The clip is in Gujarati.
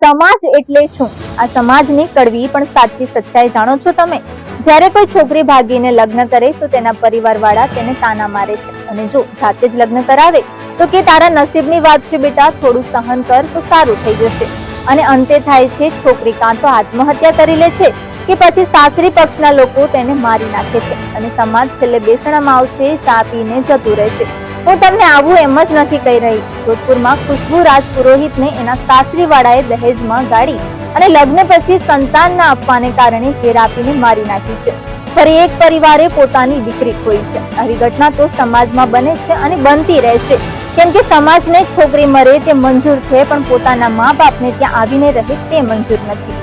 સમાજ એટલે શું? આ સમાજની કડવી પણ સાચી સચ્ચાઈ જાણો છો તમે? જ્યારે કોઈ છોકરી ભાગીને લગ્ન કરે તો તેના પરિવારવાળા તેને તાના મારે છે, અને જો જાતે જ લગ્ન કરાવે તો કે તારા નસીબની વાત છે બેટા, થોડું સહન કર તો સારું થઈ જશે. અને અંતે થાય છે છોકરી કાં તો આત્મહત્યા કરી લે છે કે પછી સાસરી પક્ષના લોકો તેને મારી નાખે છે, અને સમાજ છેલ્લે બેસણામાં આવશે, ચા પીને જતું રહેશે. હું તમને આવું એમ જ નથી કહી રહી. જોધપુરમાં ખુશ્બુ રાજપુરોહિતને એના સાસરીવાળાએ દહેજમાં ગાળી અને લગ્ન પછી સંતાન ના આપવાને કારણે ઘેર આપીને મારી નાખી છે. ફરી એક પરિવારે પોતાની દીકરી ખોઈ છે. આવી ઘટના તો સમાજમાં બને છે અને બનતી રહેશે, કેમ કે સમાજને છોકરી મરે તે મંજૂર છે, પણ પોતાના મા બાપને ત્યાં આવીને રહે તે મંજૂર નથી.